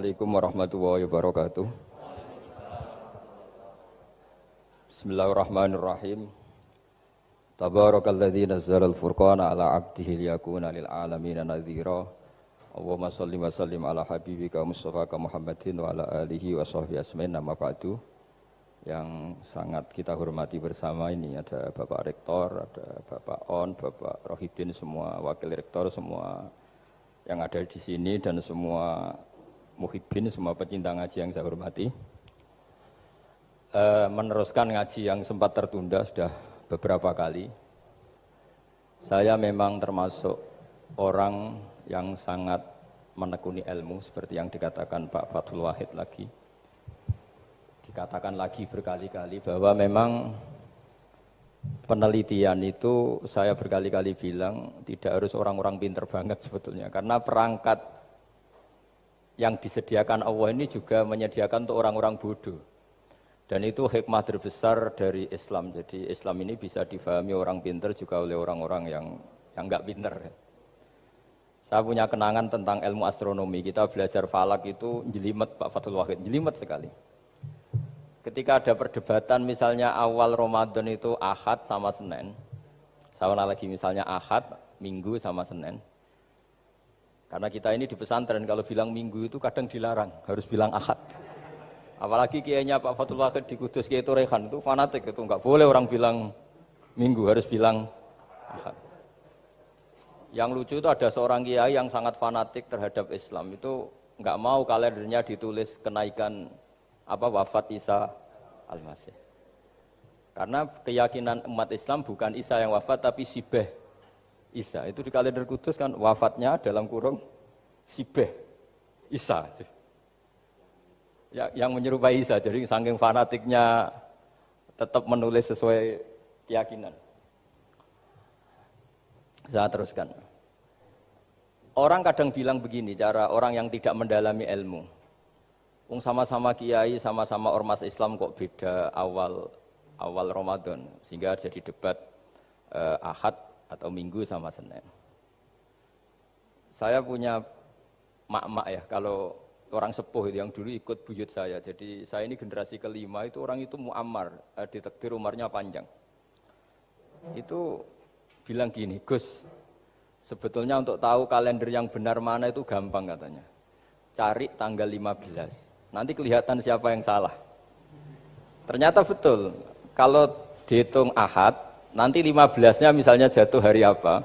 Assalamualaikum warahmatullahi wabarakatuh. Bismillahirrahmanirrahim. Tabarakalladzi nazzalal furqana ala 'abdihi liyakuna lil 'alamin nadhira. Allahumma shalli wa sallim ala habibika Mustafa Muhammadin wa ala alihi wa sahbihi asmain. Nama ba'du. Yang sangat kita hormati bersama ini ada Bapak Rektor, ada Bapak On, Bapak Rohidin, semua wakil rektor, semua yang ada di sini dan semua muhibbin, semua pecinta ngaji yang saya hormati. Meneruskan ngaji yang sempat tertunda sudah beberapa kali. Saya memang termasuk orang yang sangat menekuni ilmu seperti yang dikatakan Pak Fathul Wahid lagi. Dikatakan lagi berkali-kali bahwa memang penelitian itu saya berkali-kali bilang tidak harus orang-orang pinter banget sebetulnya, karena perangkat yang disediakan Allah ini juga menyediakan untuk orang-orang bodoh, dan itu hikmah terbesar dari Islam. Jadi Islam ini bisa difahami orang pinter juga oleh orang-orang yang enggak pinter. Saya punya kenangan tentang ilmu astronomi. Kita belajar falak itu jelimet, Pak Fathul Wahid, jelimet sekali. Ketika ada perdebatan misalnya awal Ramadan itu Ahad sama Senin, sama lagi misalnya Ahad, Minggu sama Senin. Karena kita ini di pesantren kalau bilang Minggu itu kadang dilarang, harus bilang Ahad. Apalagi kiainya Pak Fathul Wahid di Kudus, Kiai Turehan itu fanatik, itu enggak boleh orang bilang Minggu, harus bilang Ahad. Yang lucu itu ada seorang kiai yang sangat fanatik terhadap Islam, itu enggak mau kalendernya ditulis kenaikan wafat Isa Al-Masih. Karena keyakinan umat Islam bukan Isa yang wafat tapi Sibeh Isa. Itu di kalender Kudus kan wafatnya dalam kurung Sibeh Isa. Ya, yang menyerupai Isa. Jadi saking fanatiknya tetap menulis sesuai keyakinan. Saya teruskan. Orang kadang bilang begini, cara orang yang tidak mendalami ilmu. Sama-sama kiai, sama-sama ormas Islam kok beda awal Ramadan, sehingga jadi debat Ahad atau Minggu sama Senin. Saya punya mak-mak ya, kalau orang sepuh itu yang dulu ikut buyut saya. Jadi saya ini generasi kelima, itu orang itu mu'ammar, ditakdir umarnya panjang. Itu bilang gini, Gus, sebetulnya untuk tahu kalender yang benar mana itu gampang katanya. Cari tanggal 15, nanti kelihatan siapa yang salah. Ternyata betul, kalau dihitung Ahad, nanti 15-nya misalnya jatuh hari apa,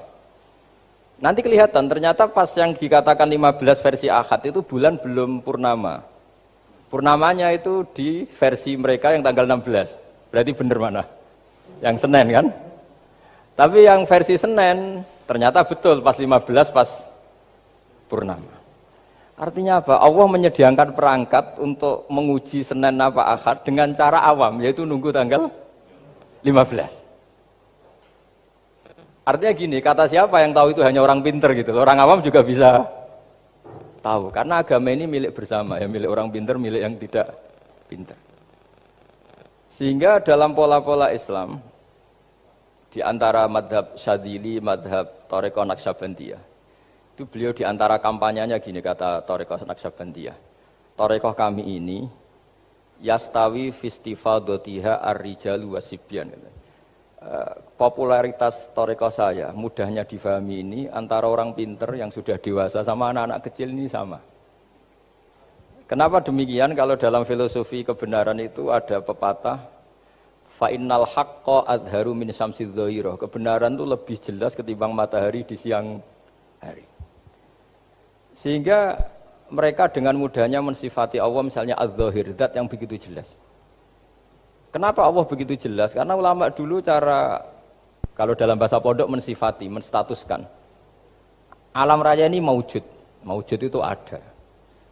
nanti kelihatan ternyata pas yang dikatakan 15 versi Ahad itu bulan belum purnama. Purnamanya itu di versi mereka yang tanggal 16, berarti benar mana? Yang Senin kan? Tapi yang versi Senin ternyata betul pas 15 pas purnama. Artinya apa? Allah menyediakan perangkat untuk menguji Senin apa Ahad dengan cara awam, yaitu nunggu tanggal 15. Artinya gini, kata siapa yang tahu itu hanya orang pinter gitu. Orang awam juga bisa tahu. Karena agama ini milik bersama, ya milik orang pinter, milik yang tidak pinter. Sehingga dalam pola-pola Islam, di antara madhab Syadzili, madhab Thariqah Naqsyabandiyah, itu beliau di antara kampanyenya gini, kata Thariqah Naqsyabandiyah. Thariqah kami ini, yastawi fistifadatiha ar-rijalu wasibyan. Popularitas Thariqah saya, mudahnya difahami ini, antara orang pinter yang sudah dewasa sama anak-anak kecil ini sama. Kenapa demikian? Kalau dalam filosofi kebenaran itu ada pepatah, fa'innal haqqa adharu min syamsidz dhahirah. Kebenaran itu lebih jelas ketimbang matahari di siang hari. Sehingga mereka dengan mudahnya mensifati Allah misalnya adz-dzahir, zat yang begitu jelas. Kenapa Allah begitu jelas? Karena ulama dulu cara, kalau dalam bahasa pondok mensifati, menstatuskan. Alam raya ini maujud. Maujud itu ada.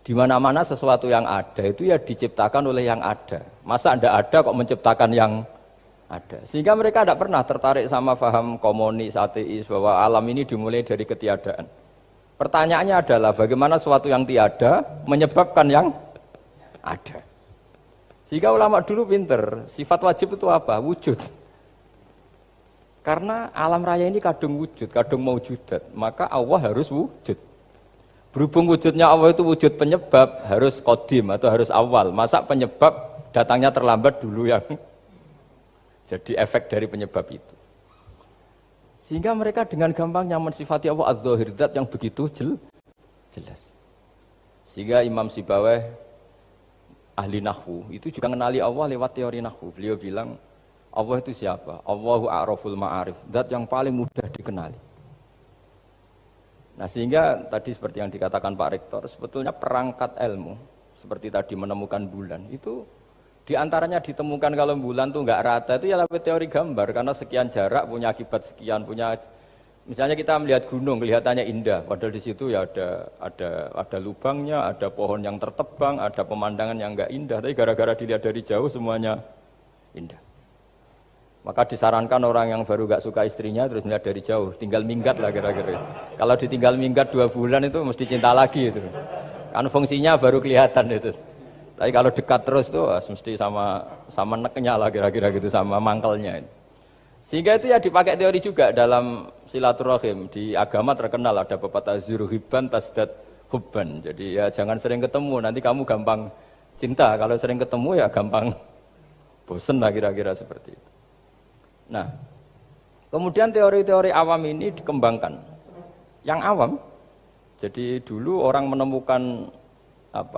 Di mana-mana sesuatu yang ada itu ya diciptakan oleh yang ada. Masa Anda ada kok menciptakan yang ada? Sehingga mereka tidak pernah tertarik sama faham komunis, ateis, bahwa alam ini dimulai dari ketiadaan. Pertanyaannya adalah bagaimana sesuatu yang tiada menyebabkan yang ada. Sehingga ulama dulu pinter, sifat wajib itu apa? Wujud. Karena alam raya ini kadung wujud, kadung maujudat, maka Allah harus wujud. Berhubung wujudnya Allah itu wujud penyebab, harus qadim atau harus awal. Masa penyebab datangnya terlambat dulu yang jadi efek dari penyebab itu. Sehingga mereka dengan gampangnya mensifati Allah az-zahir, zat yang begitu jelas. Sehingga Imam Sibawayh ahli nahwu itu juga mengenali Allah lewat teori nahwu. Beliau bilang Allah itu siapa? Allahu a'raful ma'arif, zat yang paling mudah dikenali. Nah sehingga tadi seperti yang dikatakan Pak Rektor, sebetulnya perangkat ilmu seperti tadi menemukan bulan itu diantaranya ditemukan kalau bulan tuh nggak rata itu ya lewat teori gambar karena sekian jarak punya akibat sekian, punya misalnya kita melihat gunung kelihatannya indah padahal di situ ya ada lubangnya, ada pohon yang tertebang, ada pemandangan yang nggak indah, tapi gara-gara dilihat dari jauh semuanya indah. Maka disarankan orang yang baru gak suka istrinya terus melihat dari jauh, tinggal minggat lah kira-kira. Kalau ditinggal minggat 2 bulan itu mesti cinta lagi itu. Kan fungsinya baru kelihatan itu. Tapi kalau dekat terus tuh mesti sama neknya lah kira-kira gitu, sama mangkelnya. Sehingga itu ya dipakai teori juga dalam silaturahim. Di agama terkenal ada pepatah zurhibban tasdad hubban. Jadi ya jangan sering ketemu, nanti kamu gampang cinta. Kalau sering ketemu ya gampang bosen lah kira-kira seperti itu. Nah, kemudian teori-teori awam ini dikembangkan. Yang awam, jadi dulu orang menemukan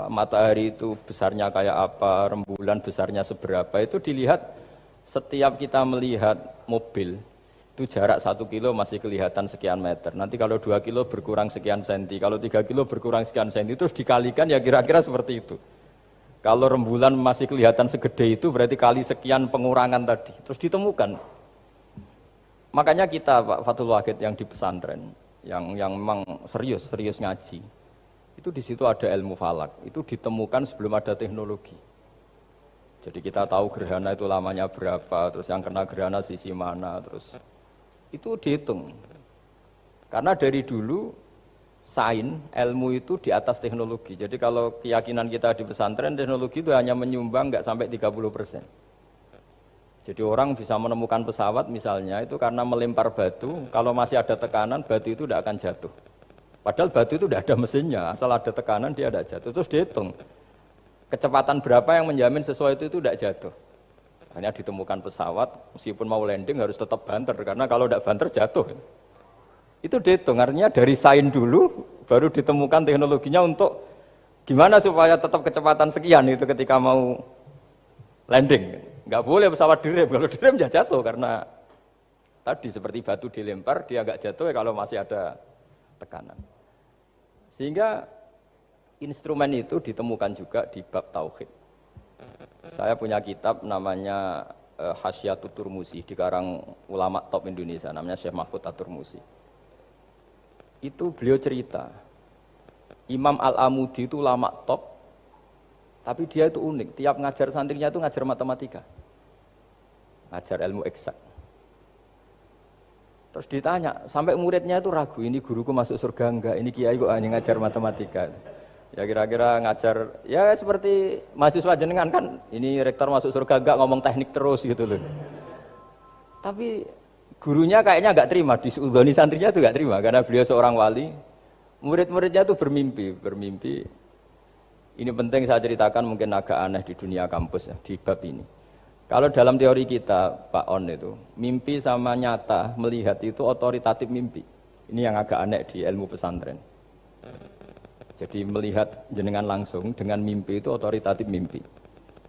matahari itu besarnya kayak apa, rembulan besarnya seberapa, itu dilihat setiap kita melihat mobil, itu jarak 1 kilo masih kelihatan sekian meter. Nanti kalau 2 kilo berkurang sekian senti, kalau 3 kilo berkurang sekian senti, terus dikalikan ya kira-kira seperti itu. Kalau rembulan masih kelihatan segede itu berarti kali sekian pengurangan tadi, terus ditemukan. Makanya kita Pak Fathul Wahid yang di pesantren, yang memang serius ngaji, itu di situ ada ilmu falak, itu ditemukan sebelum ada teknologi. Jadi kita tahu gerhana itu lamanya berapa, terus yang kena gerhana sisi mana, terus itu dihitung. Karena dari dulu sains, ilmu itu di atas teknologi. Jadi kalau keyakinan kita di pesantren, teknologi itu hanya menyumbang nggak sampai 30%. Jadi orang bisa menemukan pesawat misalnya itu karena melempar batu, kalau masih ada tekanan batu itu tidak akan jatuh. Padahal batu itu tidak ada mesinnya, asal ada tekanan dia tidak jatuh. Terus dihitung, kecepatan berapa yang menjamin sesuatu itu tidak jatuh. Hanya ditemukan pesawat, meskipun mau landing harus tetap banter, karena kalau tidak banter jatuh. Itu dihitung, artinya dari sains dulu, baru ditemukan teknologinya untuk gimana supaya tetap kecepatan sekian itu ketika mau landing. Nggak boleh pesawat direm, kalau direm ya jatuh karena tadi seperti batu dilempar dia nggak jatuh ya kalau masih ada tekanan. Sehingga instrumen itu ditemukan juga di bab tauhid. Saya punya kitab namanya Hasyiatut Turmusi, dikarang ulama top Indonesia namanya Syekh Mahfud At-Turmusi. Itu beliau cerita Imam Al-Amudi itu ulama top, tapi dia itu unik, tiap ngajar santrinya itu ngajar matematika, ngajar ilmu eksak. Terus ditanya, sampai muridnya itu ragu, ini guruku masuk surga enggak, ini kiai kok hanya ngajar matematika. Ya kira-kira ngajar, ya seperti mahasiswa jenengan kan, ini rektor masuk surga enggak, ngomong teknik terus gitu loh. Tapi gurunya kayaknya enggak terima, diudhoni santrinya itu enggak terima, karena beliau seorang wali, murid-muridnya itu bermimpi. Ini penting saya ceritakan, mungkin agak aneh di dunia kampus ya, di bab ini. Kalau dalam teori kita, Pak On itu, mimpi sama nyata, melihat itu otoritatif mimpi. Ini yang agak aneh di ilmu pesantren. Jadi melihat jenengan langsung dengan mimpi itu otoritatif mimpi.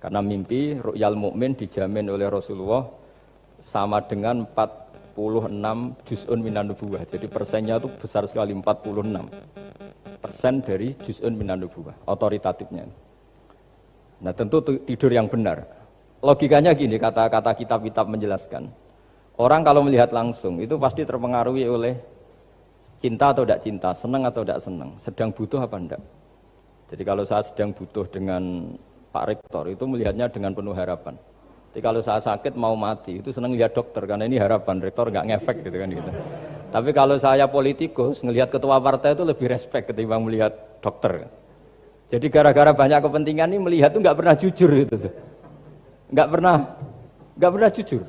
Karena mimpi, ru'yal mukmin dijamin oleh Rasulullah sama dengan 46 juz'un minan nubuwah. Jadi persennya itu besar sekali, 46% dari juz'un minan nubuwah, otoritatifnya. Nah tentu tidur yang benar. Logikanya gini, kata-kata kitab-kitab menjelaskan. Orang kalau melihat langsung itu pasti terpengaruhi oleh cinta atau tidak cinta, senang atau tidak senang, sedang butuh apa enggak. Jadi kalau saya sedang butuh dengan Pak Rektor itu melihatnya dengan penuh harapan. Jadi kalau saya sakit mau mati itu senang lihat dokter karena ini harapan, Rektor nggak ngefek gitu kan gitu. Tapi kalau saya politikus ngelihat ketua partai itu lebih respect ketimbang melihat dokter. Jadi gara-gara banyak kepentingan ini melihat itu nggak pernah jujur gitu. Nggak pernah jujur.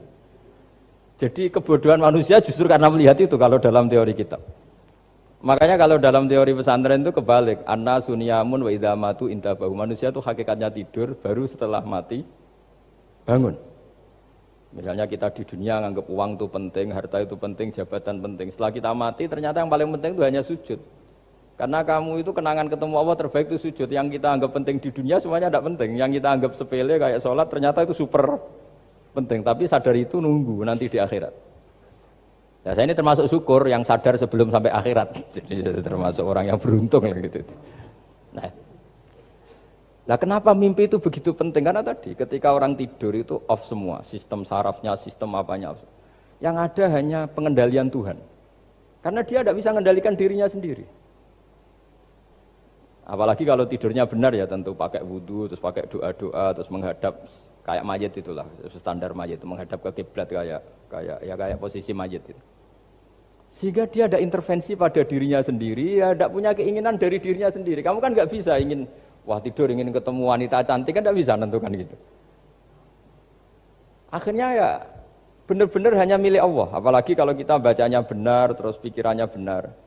Jadi kebodohan manusia justru karena melihat itu kalau dalam teori kita. Makanya kalau dalam teori pesantren itu kebalik, anna sunyamun wa idza matu intabahu. Manusia itu hakikatnya tidur, baru setelah mati bangun. Misalnya kita di dunia nganggap uang itu penting, harta itu penting, jabatan penting. Setelah kita mati ternyata yang paling penting itu hanya sujud. Karena kamu itu kenangan ketemu Allah terbaik itu sujud. Yang kita anggap penting di dunia semuanya tidak penting. Yang kita anggap sepele kayak sholat ternyata itu super penting. Tapi sadar itu nunggu nanti di akhirat. Nah, saya ini termasuk syukur yang sadar sebelum sampai akhirat. Jadi termasuk orang yang beruntung lah gitu. Nah, kenapa mimpi itu begitu penting? Karena tadi ketika orang tidur itu off semua, sistem sarafnya, sistem apanya. Yang ada hanya pengendalian Tuhan. Karena dia tidak bisa mengendalikan dirinya sendiri. Apalagi kalau tidurnya benar ya tentu pakai wudhu, terus pakai doa-doa, terus menghadap kayak mayit itulah, standar mayit itu menghadap ke kiblat kayak posisi mayit itu. Sehingga dia ada intervensi pada dirinya sendiri, ya tidak punya keinginan dari dirinya sendiri. Kamu kan nggak bisa ingin wah tidur ingin ketemu wanita cantik kan tidak bisa nentukan gitu. Akhirnya ya benar-benar hanya milik Allah. Apalagi kalau kita bacanya benar, terus pikirannya benar.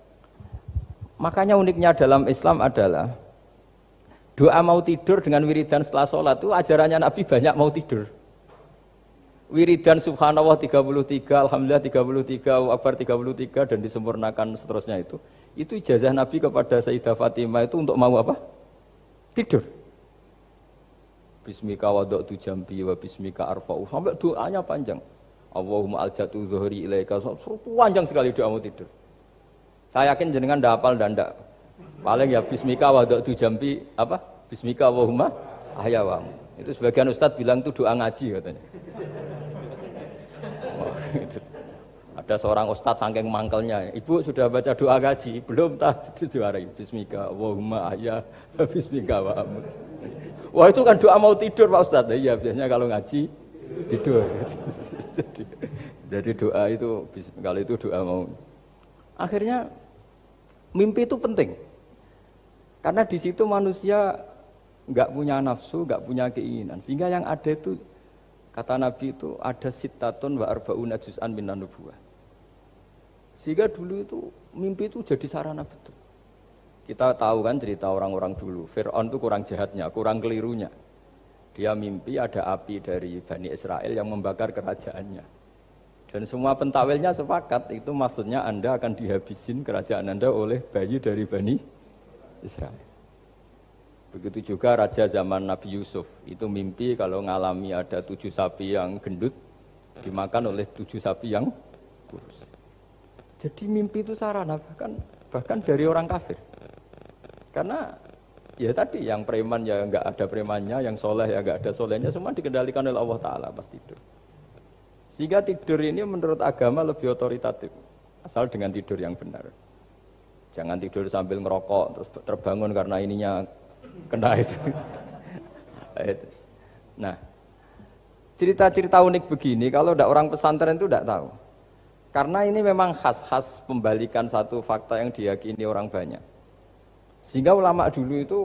Makanya uniknya dalam Islam adalah doa mau tidur dengan wiridan setelah sholat itu ajarannya Nabi banyak mau tidur. Wiridan subhanallah 33, alhamdulillah 33, Allahu akbar 33 dan disempurnakan seterusnya itu ijazah Nabi kepada Sayyidah Fatimah itu untuk mau apa? Tidur. Bismika wada'tu jambi wa bismika arfa'u sampai doanya panjang. Allahumma aljatu zuhri ilaika, panjang sekali doa mau tidur. Saya yakin jenengan ndak hafal dan ndak. Paling ya bismika wada'tu jambi apa? Bismika Allahumma ahyawamu. Itu sebagian ustaz bilang itu doa ngaji katanya. Oh, gitu. Ada seorang ustaz saking mangkelnya, ibu sudah baca doa ngaji? Belum, tak juara. Bismika Allahumma ahya bismika wa amut. Wah itu kan doa mau tidur Pak Ustaz. Iya biasanya kalau ngaji tidur. Jadi doa itu kalau itu doa mau. Akhirnya mimpi itu penting. Karena di situ manusia enggak punya nafsu, enggak punya keinginan. Sehingga yang ada itu kata Nabi itu ada sittatun wa arba'una juz'an minan nubuwah. Sehingga dulu itu mimpi itu jadi sarana betul. Kita tahu kan cerita orang-orang dulu, Fir'aun itu kurang jahatnya, kurang kelirunya. Dia mimpi ada api dari Bani Israel yang membakar kerajaannya. Dan semua pentawilnya sepakat, itu maksudnya Anda akan dihabisin kerajaan Anda oleh bayi dari Bani Israel. Begitu juga raja zaman Nabi Yusuf, itu mimpi kalau ngalami ada 7 sapi yang gendut, dimakan oleh 7 sapi yang kurus. Jadi mimpi itu sarana, bahkan dari orang kafir. Karena ya tadi yang preman ya enggak ada premannya, yang soleh ya enggak ada solehnya, semua dikendalikan oleh Allah Ta'ala pas tidur. Sehingga tidur ini menurut agama lebih otoritatif, asal dengan tidur yang benar. Jangan tidur sambil ngerokok, terus terbangun karena ininya kena itu. Nah, cerita-cerita unik begini, kalau tidak orang pesantren itu tidak tahu. Karena ini memang khas pembalikan satu fakta yang diyakini orang banyak. Sehingga ulama dulu itu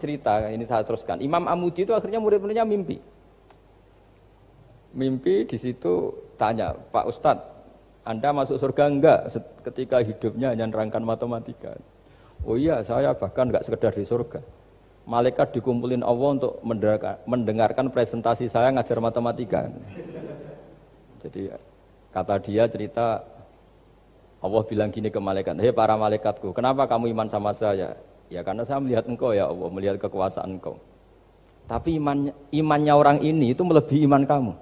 cerita, ini saya teruskan. Imam Amudi itu akhirnya murid-muridnya mimpi. Mimpi di situ tanya, Pak Ustadz, Anda masuk surga enggak ketika hidupnya hanya nerangkan matematika? Oh iya, saya bahkan enggak sekedar di surga. Malaikat dikumpulin Allah untuk mendengarkan presentasi saya ngajar matematika. Jadi kata dia cerita, Allah bilang gini ke malaikat, hei para malaikatku, kenapa kamu iman sama saya? Ya karena saya melihat engkau ya Allah, melihat kekuasaan engkau. Tapi imannya orang ini itu melebihi iman kamu.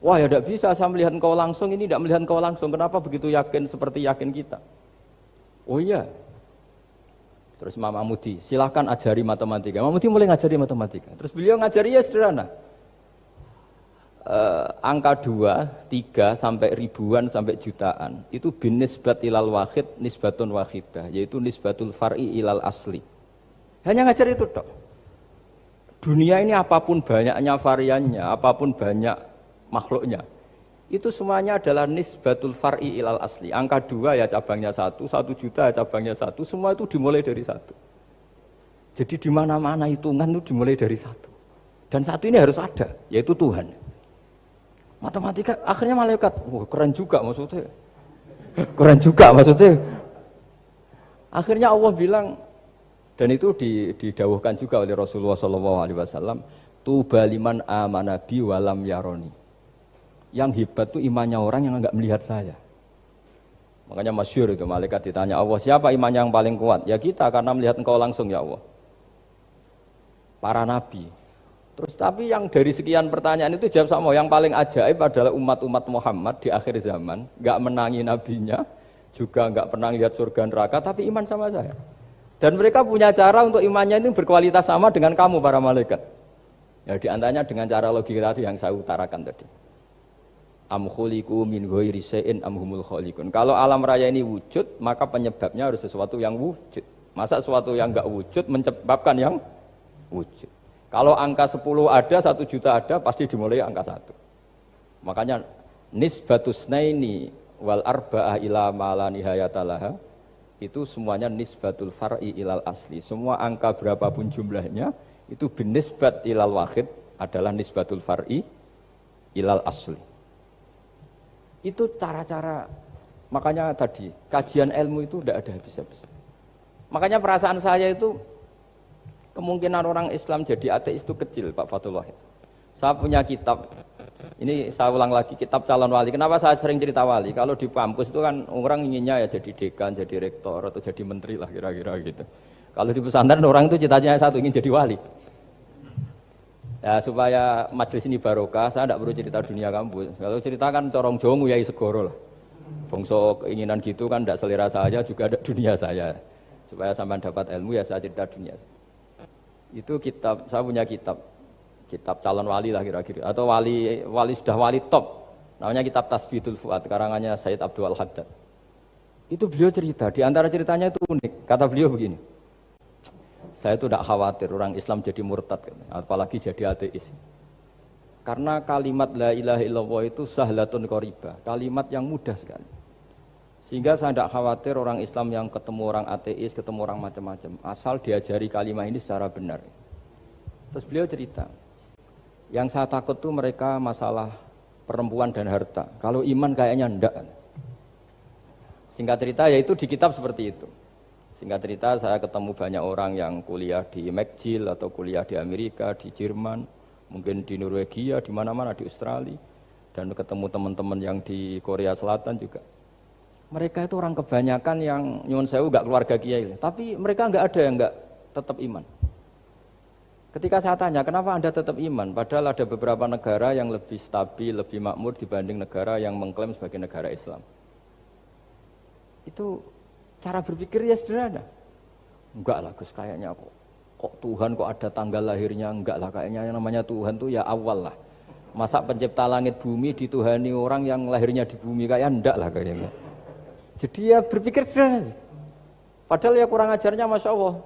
Wah ya tidak bisa, saya melihat engkau langsung, ini tidak melihat engkau langsung. Kenapa begitu yakin seperti yakin kita? Oh iya. Terus Imam Amudi, silahkan ajari matematika. Imam Amudi mulai ngajari matematika. Terus beliau ngajari ya sederhana. Angka 2, 3 sampai ribuan sampai jutaan. Itu bin nisbat ilal wahid, nisbatun wahidah. Yaitu nisbatul far'i ilal asli. Hanya ngajar itu dok. Dunia ini apapun banyaknya variannya, apapun banyak makhluknya, itu semuanya adalah nisbatul far'i ilal asli. Angka 2 ya cabangnya 1, 1 juta ya cabangnya 1, semua itu dimulai dari 1. Jadi di mana-mana hitungan itu dimulai dari 1. Dan 1 ini harus ada, yaitu Tuhan. Matematika akhirnya malaikat, wah keren juga maksudnya. Keren juga maksudnya. Akhirnya Allah bilang, dan itu didawuhkan juga oleh Rasulullah SAW, tuba liman amana bi walam yaroni. Yang hebat itu imannya orang yang enggak melihat saya. Makanya masyhur itu, malaikat ditanya Allah, siapa imannya yang paling kuat? Ya kita, karena melihat engkau langsung ya Allah. Para nabi. Terus tapi yang dari sekian pertanyaan itu jawab sama, yang paling ajaib adalah umat-umat Muhammad di akhir zaman, enggak menangi nabinya, juga enggak pernah lihat surga neraka, tapi iman sama saya. Dan mereka punya cara untuk imannya itu berkualitas sama dengan kamu para malaikat. Ya diantaranya dengan cara logika tadi yang saya utarakan tadi. Am khuliqu min ghairi syai'in am humul khaliqun. Kalau alam raya ini wujud, maka penyebabnya harus sesuatu yang wujud. Masa sesuatu yang enggak wujud menyebabkan yang wujud. Kalau angka 10 ada, 1 juta ada, pasti dimulai angka 1. Makanya nisbatusnaini wal arba'ah ila ma la nihayatalaha itu semuanya nisbatul far'i ilal asli. Semua angka berapapun jumlahnya itu binisbat ilal wahid adalah nisbatul far'i ilal asli. Itu cara-cara, makanya tadi kajian ilmu itu tidak ada habis-habis. Makanya perasaan saya itu kemungkinan orang Islam jadi ateis itu kecil, Pak Fathul Wahid. Saya punya kitab, ini saya ulang lagi, kitab calon wali. Kenapa saya sering cerita wali? Kalau di kampus itu kan orang inginnya ya jadi dekan, jadi rektor, atau jadi menteri lah kira-kira gitu. Kalau di pesantren orang itu cita-citanya satu, ingin jadi wali. Ya, supaya majelis ini barokah, saya tidak perlu cerita dunia kampus. Kalau cerita kan corong Jawa nguyai segoro lah. Bongso keinginan gitu kan tidak selera saya, juga ada dunia saya. Supaya sampai dapat ilmu ya saya cerita dunia. Itu kitab, saya punya kitab calon wali lah kira-kira, atau wali sudah wali top, namanya kitab Tasbihul Fuad, karangannya Sayyid Abdul Haddad. Itu beliau cerita, di antara ceritanya itu unik. Kata beliau begini, saya itu tidak khawatir orang Islam jadi murtad, apalagi jadi ateis. Karena kalimat la ilaha illallah itu sahlatun qaribah, kalimat yang mudah sekali. Sehingga saya tidak khawatir orang Islam yang ketemu orang ateis, ketemu orang macam-macam, asal diajari kalimat ini secara benar. Terus beliau cerita, yang saya takut tuh mereka masalah perempuan dan harta. Kalau iman kayaknya enggak. Singkat cerita yaitu di kitab seperti itu. Singkat cerita saya ketemu banyak orang yang kuliah di McGill atau kuliah di Amerika, di Jerman, mungkin di Norwegia, di mana-mana, di Australia, dan ketemu teman-teman yang di Korea Selatan juga. Mereka itu orang kebanyakan yang nyuwun sewu enggak keluarga kiai, tapi mereka enggak ada yang enggak tetap iman. Ketika saya tanya, kenapa Anda tetap iman? Padahal ada beberapa negara yang lebih stabil, lebih makmur dibanding negara yang mengklaim sebagai negara Islam. Itu cara berpikir ya sederhana. Enggak lah Gus, kayaknya kok Tuhan kok ada tanggal lahirnya? Enggak lah, kayaknya yang namanya Tuhan tuh ya awal lah. Masa pencipta langit bumi dituhani orang yang lahirnya di bumi, kayak enggak lah kayaknya. Jadi ya berpikir sederhana. Padahal ya kurang ajarnya Masya Allah.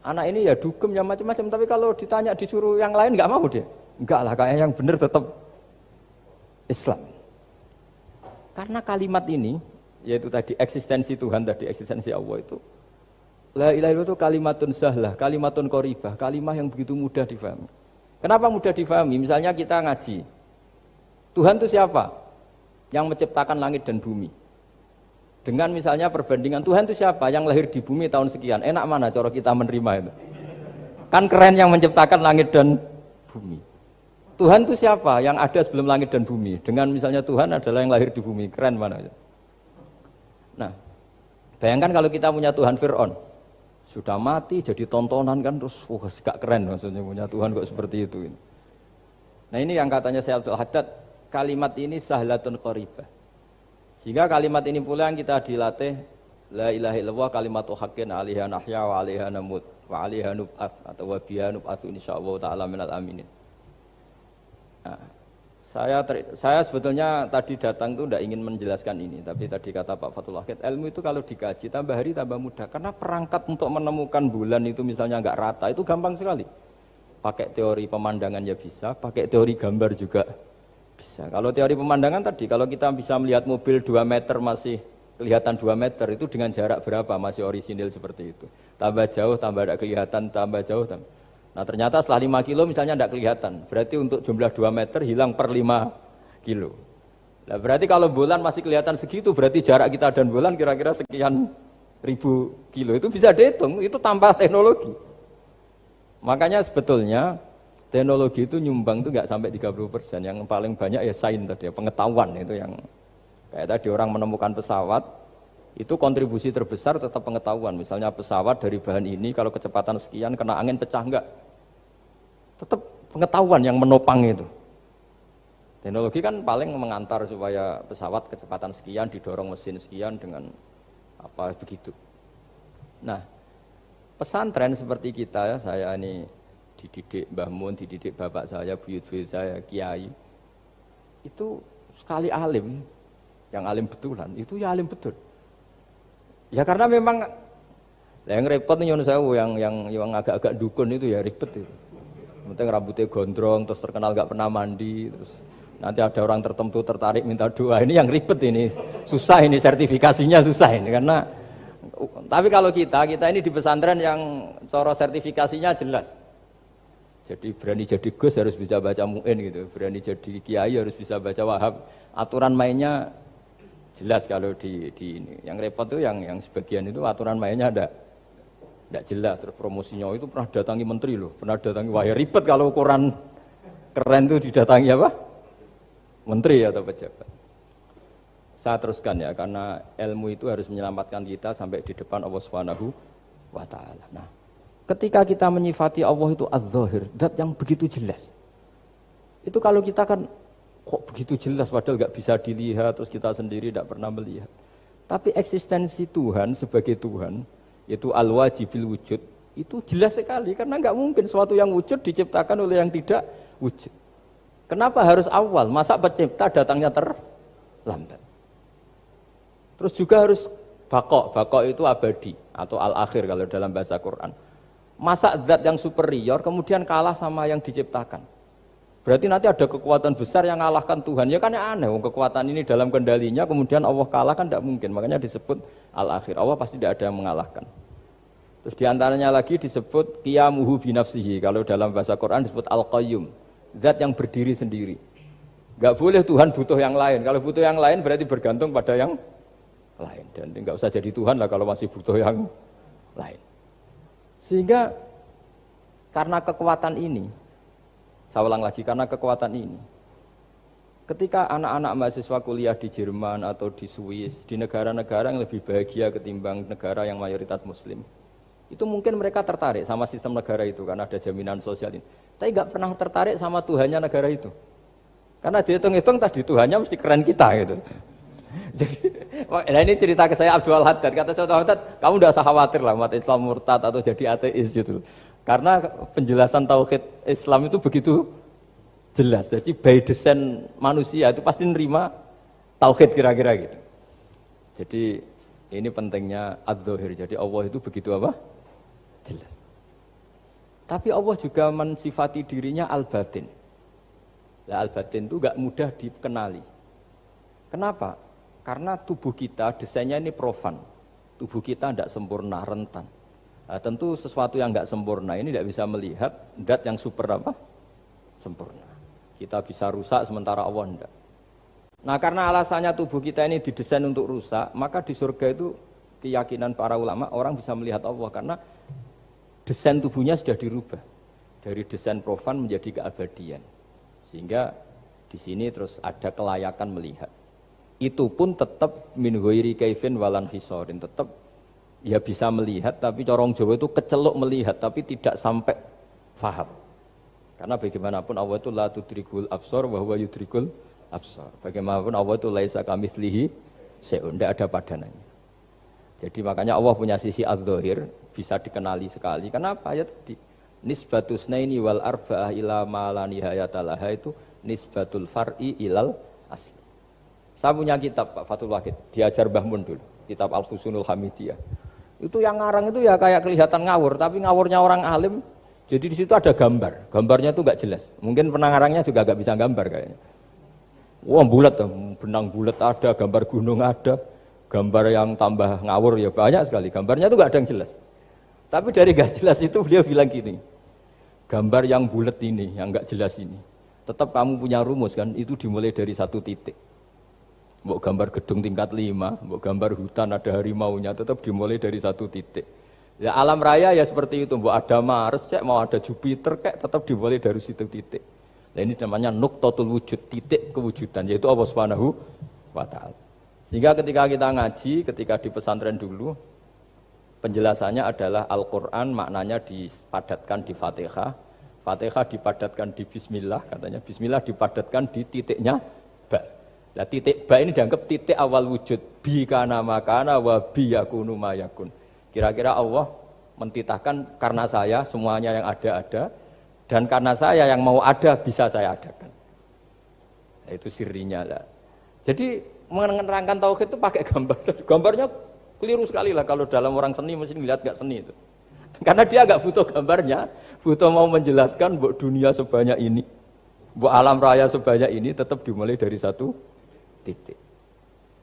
Anak ini ya dugem ya macam-macam, tapi kalau ditanya disuruh yang lain enggak mau dia. Enggak lah, kayaknya yang benar tetap Islam. Karena kalimat ini, yaitu tadi eksistensi Tuhan, tadi eksistensi Allah itu, la ilaha illallah itu kalimatun sahlah, kalimatun qoribah, kalimah yang begitu mudah difahami. Kenapa mudah difahami? Misalnya kita ngaji, Tuhan itu siapa? Yang menciptakan langit dan bumi. Dengan misalnya perbandingan Tuhan itu siapa? Yang lahir di bumi tahun sekian. Enak mana cara kita menerima itu? Kan keren yang menciptakan langit dan bumi. Tuhan itu siapa? Yang ada sebelum langit dan bumi. Dengan misalnya Tuhan adalah yang lahir di bumi. Keren mana? Nah, bayangkan kalau kita punya Tuhan Fir'aun. Sudah mati jadi tontonan kan, terus gak keren maksudnya punya Tuhan kok seperti itu. Nah ini yang katanya Syekh Abdul Haddad, kalimat ini sahlatun qaribah. Sehingga kalimat ini pula yang kita dilatih, la ilaha illallah kalimatu haqqin 'alaiha nahya wa 'alaiha namut wa 'alaiha nub'ats atau wa biha nub'atsu insyaallah taala minal aminin. Nah, saya sebetulnya tadi datang itu tidak ingin menjelaskan ini, tapi tadi kata Pak Fathul Wahid, ilmu itu kalau dikaji tambah hari tambah mudah, karena perangkat untuk menemukan bulan itu misalnya enggak rata itu gampang sekali. Pakai teori pemandangan ya bisa, pakai teori gambar juga bisa. Kalau teori pemandangan tadi, kalau kita bisa melihat mobil 2 meter masih kelihatan 2 meter, itu dengan jarak berapa masih orisinil seperti itu. Tambah jauh, tambah tidak kelihatan, tambah jauh. Nah ternyata setelah 5 kilo misalnya tidak kelihatan. Berarti untuk jumlah 2 meter hilang per 5 kilo. Nah berarti kalau bulan masih kelihatan segitu, berarti jarak kita dan bulan kira-kira sekian ribu kilo itu bisa dihitung, itu tanpa teknologi. Makanya sebetulnya teknologi itu nyumbang itu nggak sampai 30%. Yang paling banyak ya sains tadi, pengetahuan itu yang kayak tadi orang menemukan pesawat itu kontribusi terbesar tetap pengetahuan. Misalnya pesawat dari bahan ini kalau kecepatan sekian kena angin pecah enggak, tetap pengetahuan yang menopang itu. Teknologi kan paling mengantar supaya pesawat kecepatan sekian didorong mesin sekian dengan apa begitu. Nah, pesantren seperti kita ya, saya ini dididik Mbah Mun, dididik bapak saya, buyut-buyut saya, kiai. Itu sekali alim, yang alim betulan, itu ya alim betul. Ya karena memang yang repot nih nyuwun sewu yang agak-agak dukun itu ya ribet itu. Penting rambutnya gondrong terus terkenal gak pernah mandi terus nanti ada orang tertentu tertarik minta doa, ini yang ribet ini. Susah ini sertifikasinya susah ini karena tapi kalau kita ini di pesantren yang cara sertifikasinya jelas. Jadi berani jadi Gus harus bisa baca Mu'in gitu, berani jadi Kiai harus bisa baca Wahab. Aturan mainnya jelas kalau di ini. Yang repot tuh yang sebagian itu aturan mainnya tidak jelas. Terus promosinya itu pernah datangi menteri loh, pernah datangi wah ya ribet kalau ukuran keren tuh didatangi apa? Menteri atau pejabat. Saya teruskan ya karena ilmu itu harus menyelamatkan kita sampai di depan Allah Subhanahu wa taala. Nah, ketika kita menyifati Allah itu az-zahir, zat yang begitu jelas. Itu kalau kita kan kok begitu jelas padahal nggak bisa dilihat terus kita sendiri tidak pernah melihat. Tapi eksistensi Tuhan sebagai Tuhan yaitu al-wajibil wujud itu jelas sekali karena nggak mungkin suatu yang wujud diciptakan oleh yang tidak wujud. Kenapa harus awal? Masa pencipta datangnya terlambat? Terus juga harus bakok itu abadi atau al-akhir kalau dalam bahasa Quran. Masa zat yang superior kemudian kalah sama yang diciptakan? Berarti nanti ada kekuatan besar yang mengalahkan Tuhan. Ya kan aneh, kekuatan ini dalam kendalinya kemudian Allah kalah kan tidak mungkin. Makanya disebut al-akhir. Allah pasti tidak ada yang mengalahkan. Terus diantaranya lagi disebut qiyamuhu binafsihi. Kalau dalam bahasa Quran disebut al-qayyum. Zat yang berdiri sendiri. Enggak boleh Tuhan butuh yang lain. Kalau butuh yang lain berarti bergantung pada yang lain. Dan enggak usah jadi Tuhan lah kalau masih butuh yang lain. Sehingga karena kekuatan ini, saya ulang lagi, karena kekuatan ini, ketika anak-anak mahasiswa kuliah di Jerman atau di Swiss, di negara-negara yang lebih bahagia ketimbang negara yang mayoritas muslim, itu mungkin mereka tertarik sama sistem negara itu karena ada jaminan sosial ini. Tapi nggak pernah tertarik sama Tuhannya negara itu. Karena dihitung-hitung tadi Tuhannya mesti keren kita gitu. Jadi, nah ini cerita ke saya Abdul Haddad. Kata saya Abdul Haddad, kamu tidak usah khawatir lah umat Islam murtad atau jadi ateis gitu. Karena penjelasan tauhid Islam itu begitu jelas. Jadi by design manusia itu pasti nerima tauhid kira-kira gitu. Jadi ini pentingnya adz-dzahir. Jadi Allah itu begitu apa? Jelas. Tapi Allah juga mensifati dirinya al-batin. Nah, al-batin itu gak mudah dikenali. Kenapa? Karena tubuh kita desainnya ini profan. Tubuh kita tidak sempurna, rentan. Nah, tentu sesuatu yang nggak sempurna ini tidak bisa melihat zat yang super apa? Sempurna. Kita bisa rusak sementara Allah tidak. Nah karena alasannya tubuh kita ini didesain untuk rusak, maka di surga itu keyakinan para ulama orang bisa melihat Allah karena desain tubuhnya sudah dirubah dari desain profan menjadi keabadian. Sehingga di sini terus ada kelayakan melihat. Itu pun tetap min ghairi kaifin walan hisorin, tetap ya bisa melihat tapi corong Jawa itu kecelok melihat tapi tidak sampai faham. Karena bagaimanapun Allah itu la tudrikul absar wa huwa yudrikul absar. Bagaimanapun Allah itu laisa kamitslihi syai'un, tidak ada padanannya. Jadi makanya Allah punya sisi adz-dzahir bisa dikenali sekali. Kenapa? Ya tadi nisbatus naini wal arba'ah ila ma la nihayata laha itu nisbatul far'i ilal asli. Saya punya kitab Pak Fathul Wahid, diajar Mbah Mun dulu, kitab Al-Husnul Hamidiyah. Itu yang ngarang itu ya kayak kelihatan ngawur, tapi ngawurnya orang alim. Jadi di situ ada gambar, gambarnya itu nggak jelas. Mungkin pengarangnya juga nggak bisa gambar kayaknya. Wah bulat, benang bulat ada, gambar gunung ada, gambar yang tambah ngawur ya banyak sekali. Gambarnya itu nggak ada yang jelas. Tapi dari nggak jelas itu beliau bilang gini, gambar yang bulat ini, yang nggak jelas ini, tetap kamu punya rumus kan? Itu dimulai dari satu titik. Mbok gambar gedung tingkat 5, mbok gambar hutan ada harimaunya, tetap dimulai dari satu titik. Ya alam raya ya seperti itu, mbok ada Mars, cek mau ada Jupiter, kayak tetap dimulai dari situ titik. Nah ini namanya nuqtatul wujud, titik kewujudan, yaitu Allah Subhanahu wa Ta'ala. Sehingga ketika kita ngaji, ketika di pesantren dulu, penjelasannya adalah Al-Quran maknanya dipadatkan di Fatihah, Fatihah dipadatkan di Bismillah, katanya Bismillah dipadatkan di titiknya Ba. Nah titik Ba ini dianggap titik awal wujud, bi kana makana wa bi yakunu ma yakun. Kira-kira Allah mentitahkan karena saya semuanya yang ada, dan karena saya yang mau ada bisa saya adakan. Nah, itu sirinya lah. Jadi menerangkan tauhid itu pakai gambar. Gambarnya keliru sekali lah kalau dalam orang seni mesti melihat gak seni itu. Karena dia agak butuh gambarnya, butuh mau menjelaskan buat dunia sebanyak ini, buat alam raya sebanyak ini tetap dimulai dari satu titik.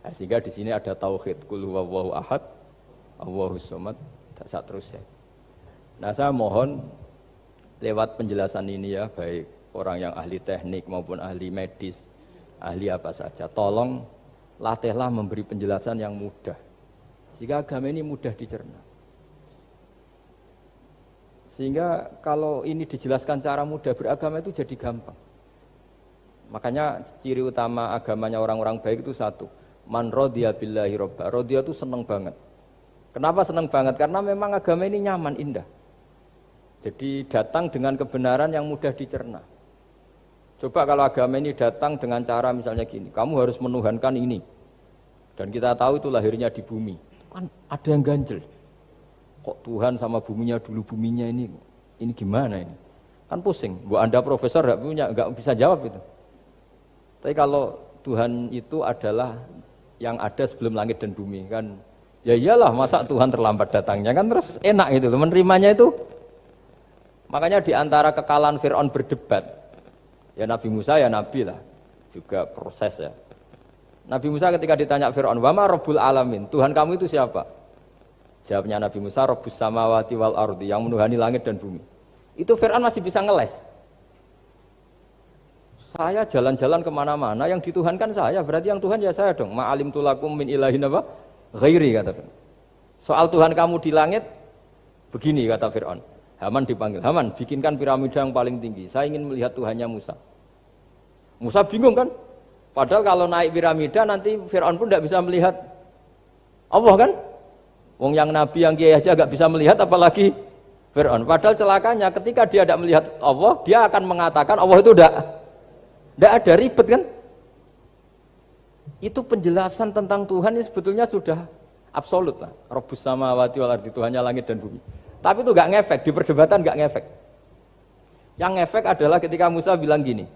Nah, sehingga di sini ada tauhid qul huwallahu ahad, Allahus samad, tak terusnya. Nah, saya mohon lewat penjelasan ini ya, baik orang yang ahli teknik maupun ahli medis, ahli apa saja, tolong latihlah memberi penjelasan yang mudah, sehingga agama ini mudah dicerna. Sehingga kalau ini dijelaskan cara mudah, beragama itu jadi gampang. Makanya ciri utama agamanya orang-orang baik itu satu, man radiya billahi robba. Radiya itu senang banget. Kenapa senang banget? Karena memang agama ini nyaman, indah. Jadi datang dengan kebenaran yang mudah dicerna. Coba kalau agama ini datang dengan cara misalnya gini, kamu harus menuhankan ini. Dan kita tahu itu lahirnya di bumi. Kan ada yang ganjel. Kok Tuhan sama buminya dulu, buminya ini gimana ini? Kan pusing. Bu Anda profesor nggak bisa jawab itu. Tapi kalau Tuhan itu adalah yang ada sebelum langit dan bumi kan, ya iyalah masa Tuhan terlambat datangnya kan, terus enak itu menerimanya itu. Makanya di antara kekalahan Fir'aun berdebat, ya Nabi Musa ya Nabi lah, juga proses ya. Nabi Musa ketika ditanya Fir'aun, wa ma rabbul alamin, Tuhan kamu itu siapa? Jawabnya Nabi Musa, rabbus samawati wal ardi, yang menuhani langit dan bumi. Itu Fir'aun masih bisa ngeles. Saya jalan-jalan kemana-mana, yang dituhankan saya, berarti yang Tuhan ya saya dong. Ma'alim tulakum min ilahin apa? Ghairi, kata Fir'aun. Soal Tuhan kamu di langit, begini kata Fir'aun. Haman dipanggil, Haman bikinkan piramida yang paling tinggi, saya ingin melihat Tuhannya Musa. Musa bingung kan? Padahal kalau naik piramida nanti Fir'aun pun tidak bisa melihat Allah kan? Wong yang Nabi yang kiai aja gak bisa melihat, apalagi Fir'aun. Padahal celakanya ketika dia tidak melihat Allah, dia akan mengatakan Allah itu tidak ada, ribet kan? Itu penjelasan tentang Tuhan ini sebetulnya sudah absolut lah. Rabbus samawati wal ardi, Tuhannya langit dan bumi. Tapi itu gak ngefek, di perdebatan gak ngefek. Yang ngefek adalah ketika Musa bilang gini,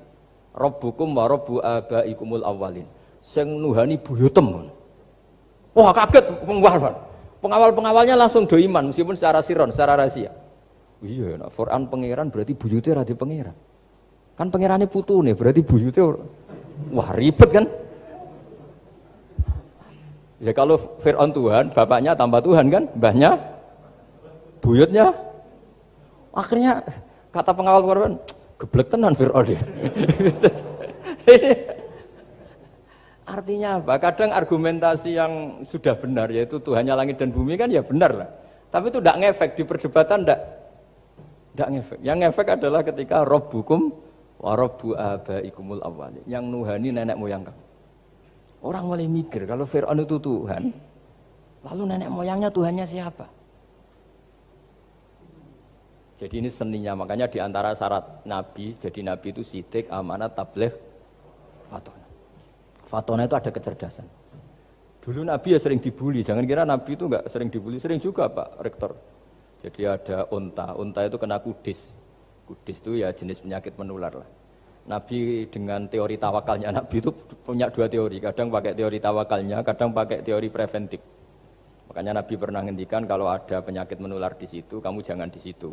Rabbukum wa rabbu abaikumul awwalin. Sing nuhani buyutem. Wah kaget pengawal-pengawalnya langsung do iman meskipun secara siron, secara rahasia. Iya, nah, Quran pangeran berarti buyute ra di pangeran. Kan pangerane putune berarti buyute wah ribet kan? Ya kalau Fir'aun Tuhan, bapaknya tambah Tuhan kan, mbahnya buyutnya. Akhirnya kata pengawal Quran, geblek tenan Fir'aun. Artinya apa? Kadang argumentasi yang sudah benar, yaitu Tuhannya langit dan bumi kan ya benar lah. Tapi itu tidak ngefek, di perdebatan tidak ngefek. Yang ngefek adalah ketika Rabbukum wa rabbu abaikumul awwalin, yang nuhani nenek moyang kamu. Orang mulai mikir, kalau Fir'aun itu Tuhan, lalu nenek moyangnya Tuhannya siapa? Jadi ini seninya, makanya diantara syarat Nabi, jadi Nabi itu sidik, amanat, tabligh, fatona. Fatona itu ada kecerdasan. Dulu Nabi ya sering dibully, jangan kira Nabi itu enggak sering dibully, sering juga Pak Rektor. Jadi ada unta itu kena kudis. Kudis itu ya jenis penyakit menular lah. Nabi dengan teori tawakalnya, Nabi itu punya dua teori, kadang pakai teori tawakalnya, kadang pakai teori preventif. Makanya Nabi pernah ngendikan kalau ada penyakit menular di situ, kamu jangan di situ.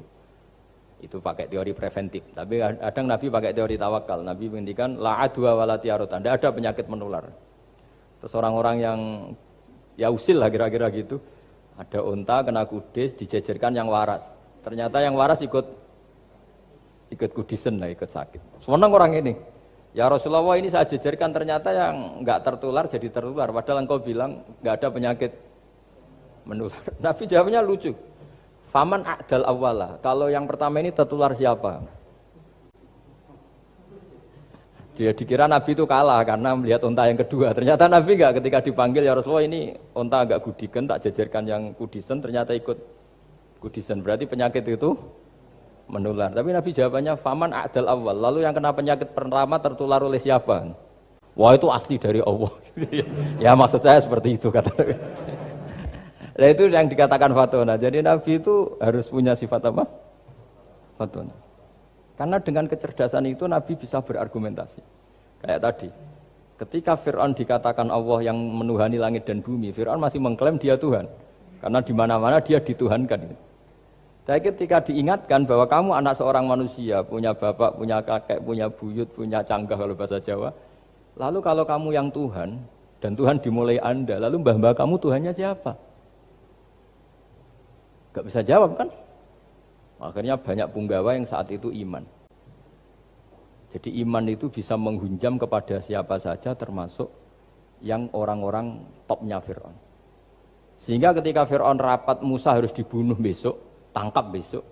Itu pakai teori preventif. Tapi kadang Nabi pakai teori tawakal. Nabi menghentikan la adwa wala tiarut. Tidak ada penyakit menular. Terus orang-orang yang ya usil lah kira-kira gitu. Ada unta kena kudis, dijejerkan yang waras. Ternyata yang waras ikut kudisen lah, ikut sakit. Senang orang ini. Ya Rasulullah ini saya jejerkan ternyata yang enggak tertular jadi tertular. Padahal engkau bilang enggak ada penyakit menular. Nabi jawabnya lucu. Faman a'dal awwala. Kalau yang pertama ini tertular siapa? Dia dikira Nabi itu kalah karena melihat unta yang kedua. Ternyata Nabi enggak, ketika dipanggil ya Rasulullah ini unta agak gudikan, tak jajarkan yang kudisen, ternyata ikut kudisen. Berarti penyakit itu menular. Tapi Nabi jawabannya faman a'dal awal. Lalu yang kena penyakit pertama tertular oleh siapa? Wah itu asli dari Allah. Ya maksud saya seperti itu kata Nabi. Nah itu yang dikatakan fatona. Jadi Nabi itu harus punya sifat apa? Fatona. Karena dengan kecerdasan itu Nabi bisa berargumentasi. Kayak tadi, ketika Fir'aun dikatakan Allah yang menuhani langit dan bumi, Fir'aun masih mengklaim dia Tuhan. Karena di mana-mana dia dituhankan. Tapi ketika diingatkan bahwa kamu anak seorang manusia, punya bapak, punya kakek, punya buyut, punya canggah kalau bahasa Jawa. Lalu kalau kamu yang Tuhan, dan Tuhan dimulai Anda, lalu mbah-mbah kamu Tuhannya siapa? Gak bisa jawab kan? Akhirnya banyak punggawa yang saat itu iman. Jadi iman itu bisa menghunjam kepada siapa saja termasuk yang orang-orang topnya Fir'aun. Sehingga ketika Fir'aun rapat Musa harus dibunuh besok, tangkap besok.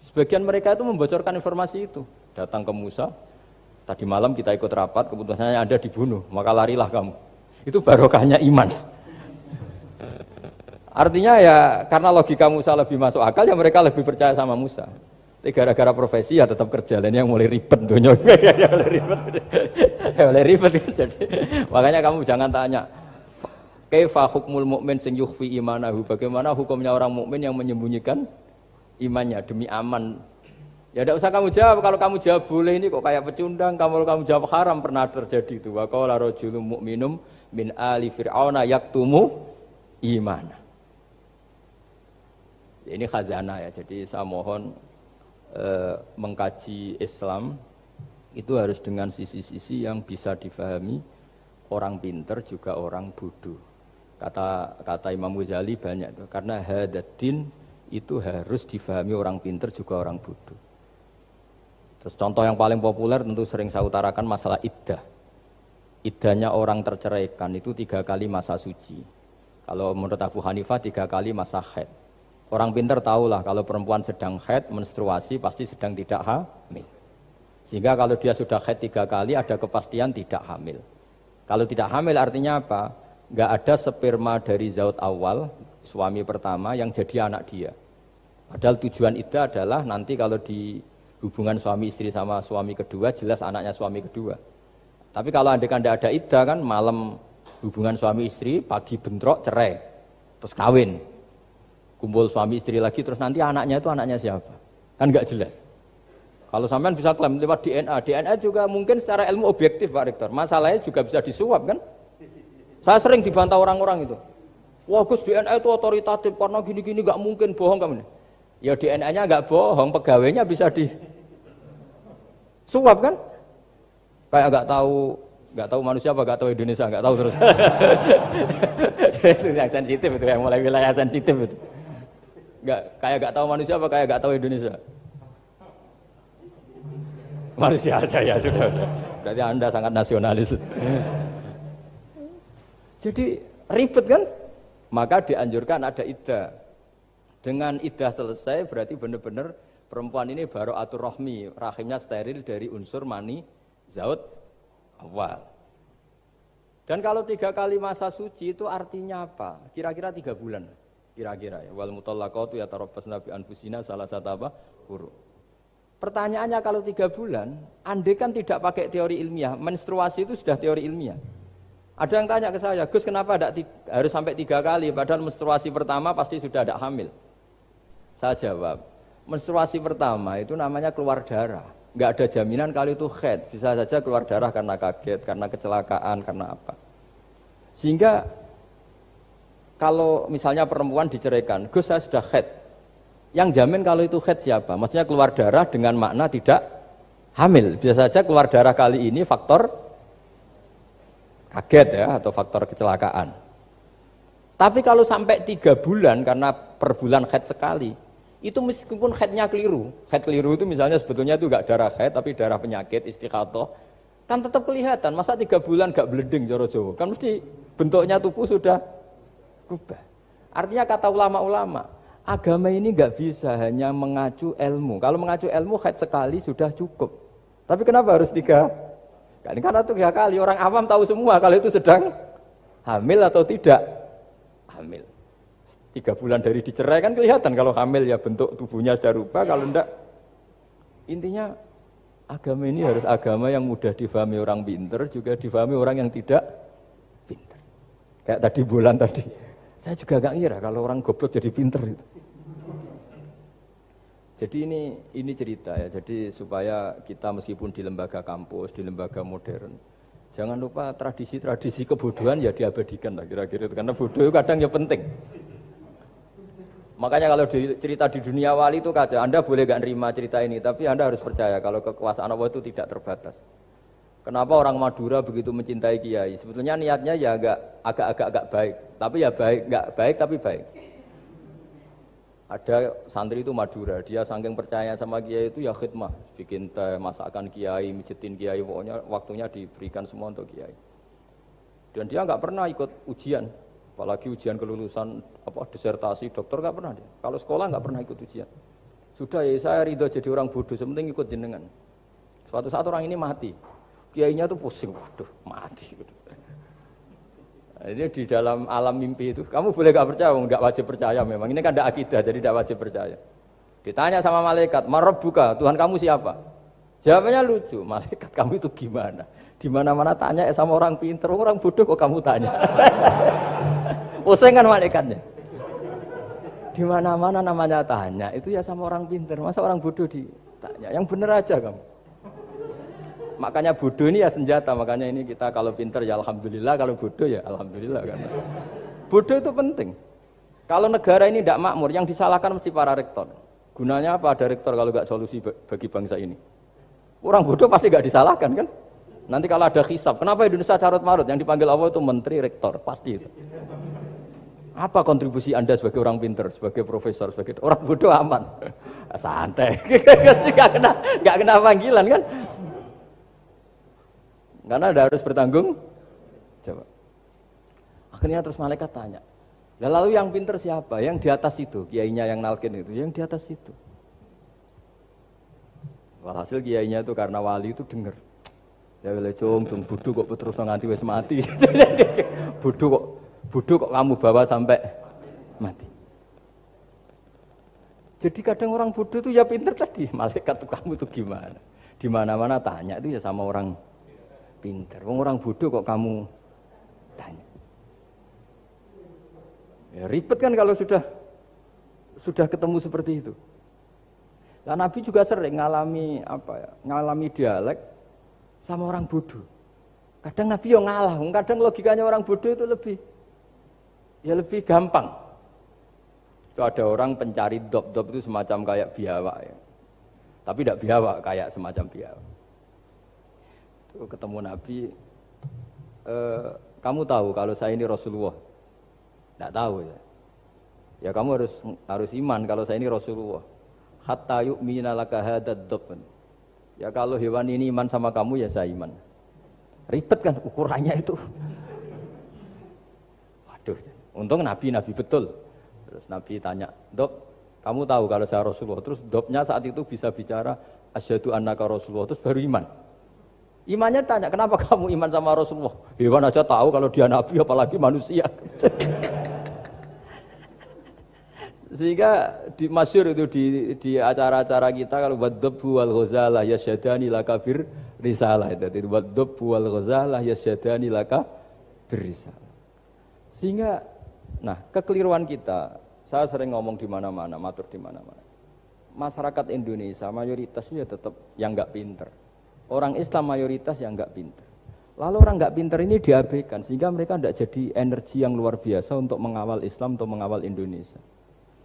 Sebagian mereka itu membocorkan informasi itu. Datang ke Musa, tadi malam kita ikut rapat, keputusannya Anda dibunuh, maka larilah kamu. Itu barokahnya iman. Artinya ya karena logika Musa lebih masuk akal ya mereka lebih percaya sama Musa. Tapi gara-gara profesi ya tetap kerja dan yang mulai ribet dunia. Ya mulai ribet. Jadi makanya kamu jangan tanya kaifa hukmul mukmin sing yukhfi imanahu, bagaimana hukumnya orang mukmin yang menyembunyikan imannya demi aman. Ya tidak usah kamu jawab, kalau kamu jawab boleh ini kok kayak pecundang, kalau kamu jawab haram pernah terjadi itu. Wa qala rajulun mu'minum min ali fir'auna yaktumu imana. Ini khazanah ya, jadi saya mohon mengkaji Islam itu harus dengan sisi-sisi yang bisa difahami orang pinter juga orang bodoh. Kata Imam Ghazali banyak itu, karena hadatin itu harus difahami orang pinter juga orang bodoh. Terus contoh yang paling populer tentu sering saya utarakan masalah iddah. Iddahnya orang terceraikan itu 3 kali masa suci. Kalau menurut Abu Hanifah 3 kali masa haid. Orang pinter tahulah kalau perempuan sedang haid, menstruasi pasti sedang tidak hamil. Sehingga kalau dia sudah haid 3 kali ada kepastian tidak hamil. Kalau tidak hamil artinya apa? Enggak ada sperma dari zaut awal, suami pertama yang jadi anak dia. Padahal tujuan iddah adalah nanti kalau di hubungan suami istri sama suami kedua jelas anaknya suami kedua. Tapi kalau andaikan tidak ada iddah kan malam hubungan suami istri, pagi bentrok cerai, terus kawin. Kumpul suami istri lagi terus nanti anaknya itu anaknya siapa? Kan enggak jelas. Kalau sampean bisa klaim lewat DNA, DNA juga mungkin secara ilmu objektif Pak Rektor. Masalahnya juga bisa disuap kan? Saya sering dibantah orang-orang itu. Wah Gus DNA itu otoritatif karena gini-gini enggak mungkin bohong kamu. Ya DNA-nya enggak bohong, pegawainya bisa disuap kan? Kayak enggak tahu manusia apa enggak tahu Indonesia, enggak tahu terus. Itu yang sensitif itu, yang mulai wilayah sensitif itu. Kayak tahu manusia apa kayak tahu Indonesia? Manusia aja ya sudah. Berarti Anda sangat nasionalis. Jadi ribet kan? Maka dianjurkan ada iddah. Dengan iddah selesai berarti benar-benar perempuan ini baru atur rohmi, rahimnya steril dari unsur mani zaut awal. Dan kalau 3 kali masa suci itu artinya apa? Kira-kira 3 bulan. Kira-kira ya. Wal mutallaqatu yatarabbasna bi anfusina salasata apa? Quru. Pertanyaannya kalau 3 bulan, andai kan tidak pakai teori ilmiah, menstruasi itu sudah teori ilmiah. Ada yang tanya ke saya, Gus kenapa harus sampai 3 kali, padahal menstruasi pertama pasti sudah ada hamil. Saya jawab, menstruasi pertama itu namanya keluar darah. Enggak ada jaminan kalau itu haid, bisa saja keluar darah karena kaget, karena kecelakaan, karena apa. Sehingga kalau misalnya perempuan diceraikan, Gus saya sudah haid. Yang jamin kalau itu haid siapa? Maksudnya keluar darah dengan makna tidak hamil. Bisa saja keluar darah kali ini faktor kaget ya atau faktor kecelakaan. Tapi kalau sampai 3 bulan karena per bulan haid sekali, itu meskipun haidnya keliru. Haid keliru itu misalnya sebetulnya itu enggak darah haid tapi darah penyakit istighathah. Kan tetap kelihatan, masa 3 bulan gak blending cara Jawa? Kan mesti bentuknya tubuh sudah berubah. Artinya kata ulama-ulama, agama ini gak bisa hanya mengacu ilmu. Kalau mengacu ilmu haid sekali sudah cukup. Tapi kenapa harus 3 kali? Karena 3 kali, orang awam tahu semua kalau itu sedang hamil atau tidak hamil. 3 bulan dari dicerai kan kelihatan kalau hamil ya bentuk tubuhnya sudah rubah, kalau enggak. Intinya agama ini harus agama yang mudah difahami orang pinter, juga difahami orang yang tidak pinter. Kayak tadi bulan tadi, saya juga gak ngira kalau orang goblok jadi pinter itu. Jadi ini cerita ya, jadi supaya kita meskipun di lembaga kampus, di lembaga modern, jangan lupa tradisi-tradisi kebodohan ya diabadikan lah kira-kira itu, karena bodoh kadang ya penting. Makanya kalau cerita di dunia wali itu kaca, Anda boleh gak nerima cerita ini, tapi Anda harus percaya kalau kekuasaan Allah itu tidak terbatas. Kenapa orang Madura begitu mencintai kiai? Sebetulnya niatnya ya agak baik, tapi ya baik, nggak baik tapi baik. Ada santri itu Madura, dia saking percaya sama kiai itu ya khidmah, bikin teh, masakan kiai, mijitin kiai, pokoknya waktunya diberikan semua untuk kiai. Dan dia nggak pernah ikut ujian. Apalagi ujian kelulusan disertasi dokter nggak pernah dia. Kalau sekolah nggak pernah ikut ujian. Sudah ya saya ridho jadi orang bodoh, sementing ikut jenengan. Suatu saat orang ini mati, kiainya tuh pusing, waduh mati. Nah, ini di dalam alam mimpi itu, kamu boleh nggak percaya, nggak wajib percaya memang. Ini kan ada akidah, jadi tidak wajib percaya. Ditanya sama malaikat, Marabbuka, Tuhan kamu siapa? Jawabannya lucu, malaikat kamu itu gimana? Di mana-mana tanya sama orang pinter, orang bodoh kok kamu tanya? Pusing kan malaikatnya. Di mana-mana namanya tanya, itu ya sama orang pinter. Masa orang bodoh ditanya? Yang bener aja kamu. Makanya bodoh ini ya senjata. Makanya ini kita kalau pinter ya alhamdulillah, kalau bodoh ya alhamdulillah. Karena bodoh itu penting. Kalau negara ini tidak makmur, yang disalahkan mesti para rektor. Gunanya apa ada rektor kalau nggak solusi bagi bangsa ini? Orang bodoh pasti nggak disalahkan kan? Nanti kalau ada hisab, kenapa Indonesia carut marut? Yang dipanggil Allah itu menteri, rektor, pasti itu. Apa kontribusi Anda sebagai orang pinter, sebagai profesor, sebagai orang bodoh aman? Santai, nggak kena panggilan kan? Karena Anda harus bertanggung jawab. Akhirnya terus malaikat tanya, lalu yang pinter siapa? Yang di atas itu, kiainya yang nalkin itu, yang di atas itu. Walhasil kiainya itu karena wali itu dengar. Ya wile cung bodoh kok terus nganti wis mati. bodoh kok kamu bawa sampai mati. Jadi kadang orang bodoh itu ya pinter tadi, malaikat tuh kamu itu gimana? Di mana-mana tanya itu ya sama orang pinter. Orang bodoh kok kamu tanya. Ya ribet kan kalau sudah ketemu seperti itu. Nah, Nabi juga sering ngalami dialek sama orang bodoh. Kadang Nabi yang ngalah, kadang logikanya orang bodoh itu lebih gampang. Itu ada orang pencari dop itu semacam kayak biawak ya. Tapi tidak biawak, kayak semacam biawak. Itu ketemu Nabi, kamu tahu kalau saya ini Rasulullah? Tidak tahu ya. Ya kamu harus iman kalau saya ini Rasulullah. Hatta yu'mina laka hadad dop. Ya kalau hewan ini iman sama kamu ya saya iman. Ribet kan ukurannya itu. Waduh, untung Nabi betul. Terus Nabi tanya, Dop, kamu tahu kalau saya Rasulullah? Terus Dopnya saat itu bisa bicara, asyhadu annaka Rasulullah, terus baru iman. Imannya tanya, kenapa kamu iman sama Rasulullah? Hewan aja tahu kalau dia Nabi, apalagi manusia. Sehingga masyhur itu di acara-acara kita kalau wadhabbu wal ghazalah yasyadani laka bir risalah itu wadhabbu wal ghazalah yasyadani laka bir risalah. Sehingga kekeliruan kita, saya sering ngomong di mana-mana, matur di mana-mana. Masyarakat Indonesia mayoritasnya tetap yang enggak pinter. Orang Islam mayoritas yang enggak pinter. Lalu orang enggak pinter ini diabaikan sehingga mereka enggak jadi energi yang luar biasa untuk mengawal Islam atau mengawal Indonesia.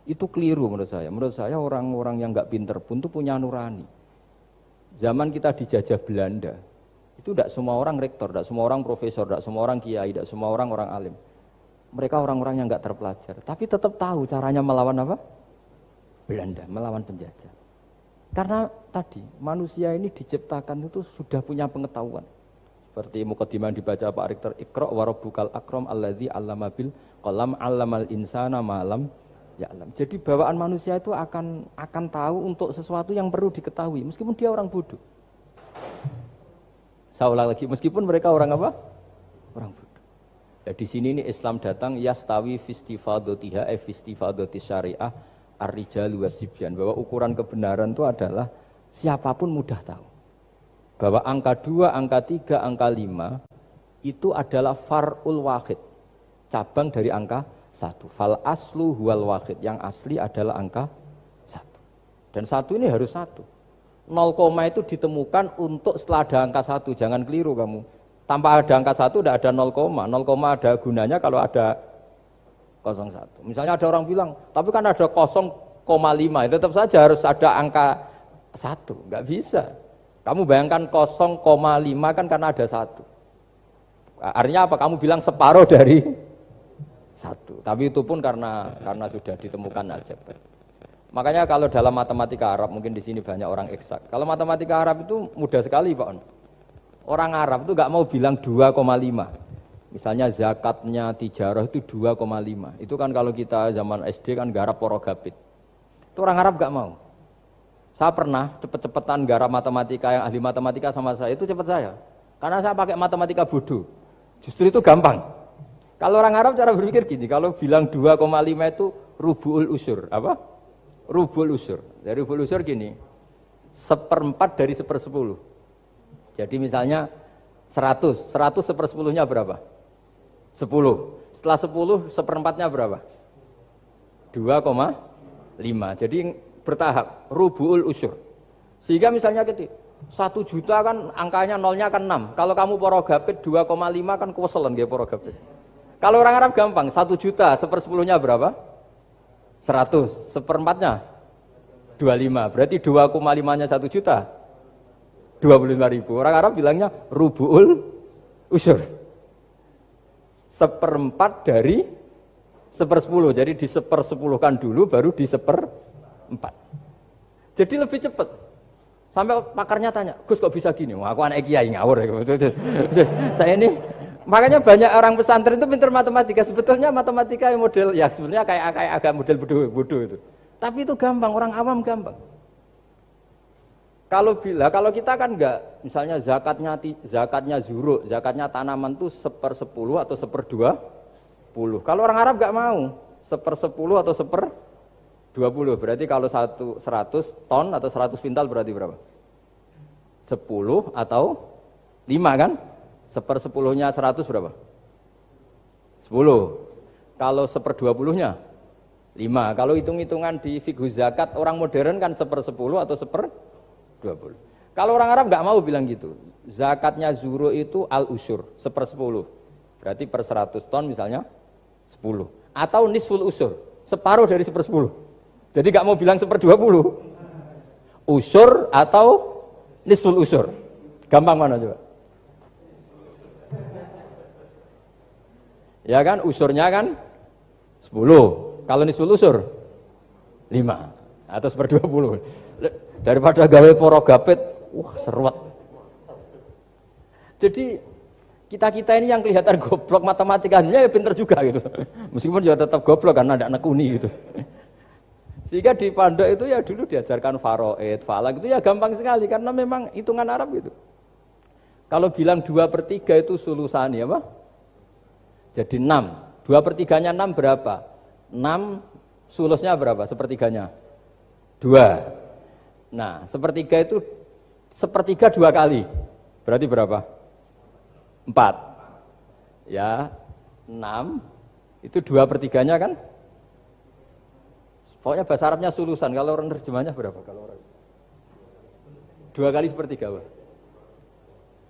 Itu keliru menurut saya. Menurut saya orang-orang yang nggak pinter pun tuh punya nurani. Zaman kita dijajah Belanda, itu tidak semua orang rektor, tidak semua orang profesor, tidak semua orang kiai, tidak semua orang alim. Mereka orang-orang yang nggak terpelajar, tapi tetap tahu caranya melawan apa? Belanda, melawan penjajah. Karena tadi manusia ini diciptakan itu sudah punya pengetahuan. Seperti mukadimah yang dibaca Pak Rektor, Iqra wa rabbukal akram alladzi 'allama bil qalam 'allamal insana ma lam ya'lam. Jadi bawaan manusia itu akan tahu untuk sesuatu yang perlu diketahui meskipun dia orang bodoh. Saya ulang lagi, meskipun mereka orang apa? Orang bodoh. Ya, di sini ini Islam datang yastawi fistifadatiha fistifadati syariah ar-rijalu wasibyan, bahwa ukuran kebenaran itu adalah siapapun mudah tahu. Bahwa angka 2, angka 3, angka 5 itu adalah far'ul wahid, cabang dari angka 1. Fal aslu huwal wahid, yang asli adalah angka 1. Dan 1 ini harus 1. 0, itu ditemukan untuk setelah ada angka 1, jangan keliru kamu. Tanpa ada angka 1 tidak ada 0, 0, ada gunanya kalau ada 01. Misalnya ada orang bilang, tapi kan ada 0,5, tetap saja harus ada angka 1, enggak bisa. Kamu bayangkan 0,5 kan karena ada 1. Artinya apa? Kamu bilang separuh dari 1. Tapi itu pun karena sudah ditemukan aljabar. Makanya kalau dalam matematika Arab, mungkin di sini banyak orang eksak. Kalau matematika Arab itu mudah sekali, Pak. Orang Arab itu nggak mau bilang 2,5. Misalnya zakatnya tijarah itu 2,5. Itu kan kalau kita zaman SD kan garap porogapit. Itu orang Arab nggak mau. Saya pernah cepet-cepetan garap matematika, yang ahli matematika sama saya, itu cepet saya. Karena saya pakai matematika bodoh. Justru itu gampang. Kalau orang Arab cara berpikir gini, kalau bilang 2,5 itu rubu'ul usur. Apa? Rubu'ul usur. Dari rubu'ul usur gini, 1/4 dari 1/10. Jadi misalnya 100 1/10-nya berapa? 10. Setelah 10, 1/4-nya berapa? 2,5. Jadi bertahap, rubu'ul usur. Sehingga misalnya gitu, 1 juta kan angkanya nolnya kan 6. Kalau kamu porogapit 2,5 kan kuweselan dia porogapit. Kalau orang Arab gampang, 1 juta 1/10-nya berapa? 100. 1/4-nya 25. Berarti 2,5-nya 1 juta 25.000. Orang Arab bilangnya rubu'ul usur. 1/4 dari 1/10. Jadi di 1/10-kan dulu baru di 1/4. Jadi lebih cepat. Sampai pakarnya tanya, Gus kok bisa gini? Wah, aku anak kiai ngawur. Saya ini, makanya banyak orang pesantren itu pintar matematika. Sebetulnya matematika yang model, ya sebenarnya kayak agak model bodoh itu. Tapi itu gampang, orang awam gampang. Kalau kita kan enggak, misalnya zakatnya zuruk, zakatnya tanaman itu 1/10 atau 1/20. Kalau orang Arab enggak mau 1/10 atau 1/20. Berarti kalau 100 ton atau 100 pintal berarti berapa? 10 atau 5 kan? 1/10-nya 100 berapa? 10. Kalau 1/20-nya 5. Kalau hitung-hitungan di fikih zakat orang modern kan 1/10 atau 1/20. Kalau orang Arab nggak mau bilang gitu. Zakatnya zuro itu al-usur 1/10. Berarti per 100 ton misalnya 10. Atau nisful usur, separuh dari 1/10. Jadi nggak mau bilang 1/20. Usur atau nisful usur. Gampang mana coba? Ya kan, usurnya kan 10. Kalau nisful usur 5 atau 1/20. Daripada gawe porogapit, wah seruat. Jadi kita ini yang kelihatan goblok matematikanya ya pinter juga gitu. Meskipun juga tetap goblok karena ada nekuni gitu. Sehingga di pondok itu ya dulu diajarkan faraid, falak itu ya gampang sekali karena memang hitungan Arab gitu. Kalau bilang 2/3 itu sulusani apa? Jadi 6. 2/3-nya 6 berapa? 6 sulusnya berapa? Sepertiganya? 2. Nah, sepertiga itu sepertiga 2 kali. Berarti berapa? 4. Ya, 6 itu 2/3-nya kan? Pokoknya bahasa Arabnya sulusan. Kalau orang terjemahnya berapa? Kalau orang 2 kali sepertiga, Pak.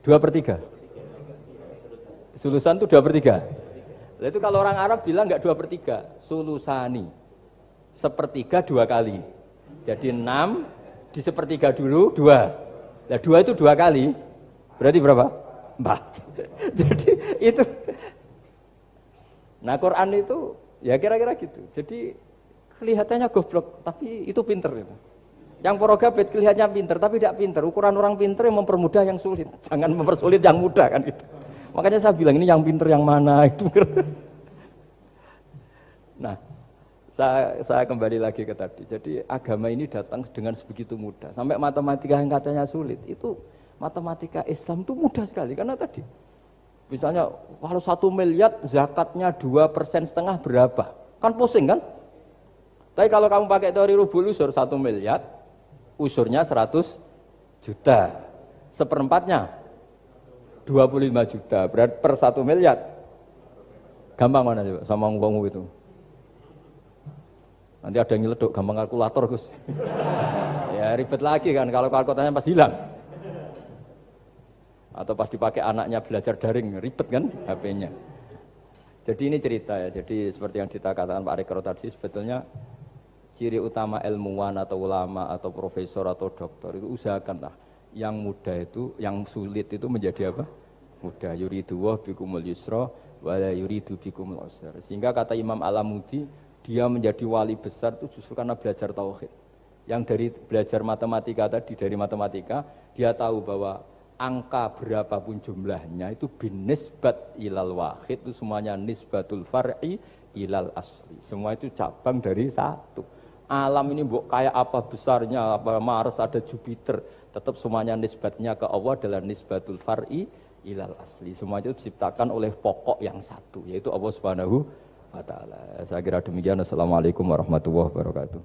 2/3. Sulusan itu 2/3. Nah, itu kalau orang Arab bilang enggak 2/3, sulusani. Sepertiga 2 kali. Jadi 6 di sepertiga dulu 2. Nah 2 itu 2 kali. Berarti berapa? 4. Jadi itu. Nah Quran itu ya kira-kira gitu. Jadi kelihatannya goblok, tapi itu pinter itu. Yang porogabit kelihatannya pinter, tapi tidak pinter. Ukuran orang pinter yang mempermudah yang sulit. Jangan mempersulit yang mudah kan itu. Makanya saya bilang ini yang pinter yang mana itu. Nah, saya kembali lagi ke tadi. Jadi agama ini datang dengan sebegitu mudah. Sampai matematika yang katanya sulit, itu matematika Islam itu mudah sekali. Karena tadi, misalnya kalau 1 miliar zakatnya 2,5% berapa? Kan pusing kan? Tapi kalau kamu pakai teori rubul usur 1 miliar, usurnya 100 juta. Seperempatnya 25 juta. Berarti per 1 miliar. Gampang mana coba sama ngomong itu? Nanti ada yang nyeleduk, gampang kalkulator Gus. Ya ribet lagi kan kalau kalkulatornya pas hilang. Atau pas dipakai anaknya belajar daring, ribet kan HP-nya. Jadi ini cerita ya, jadi seperti yang katakan Pak Rekro tadi, sebetulnya ciri utama ilmuwan atau ulama atau profesor atau doktor itu usahakanlah yang mudah itu, yang sulit itu menjadi apa? Mudah. Yuridu wa bikumul yusra wa la yuridu bikumul usra. Sehingga kata Imam Alamudi, dia menjadi wali besar itu justru karena belajar tauhid. Yang dari belajar matematika tadi, dari matematika, dia tahu bahwa angka berapapun jumlahnya itu binisbat ilal wahid, itu semuanya nisbatul far'i ilal asli. Semua itu cabang dari satu. Alam ini kayak apa besarnya, apa Mars, ada Jupiter, tetap semuanya nisbatnya ke Allah adalah nisbatul far'i ilal asli. Semua itu diciptakan oleh pokok yang satu, yaitu Allah Subhanahu wa ta'ala. Saya kira demikian. Assalamualaikum warahmatullahi wabarakatuh.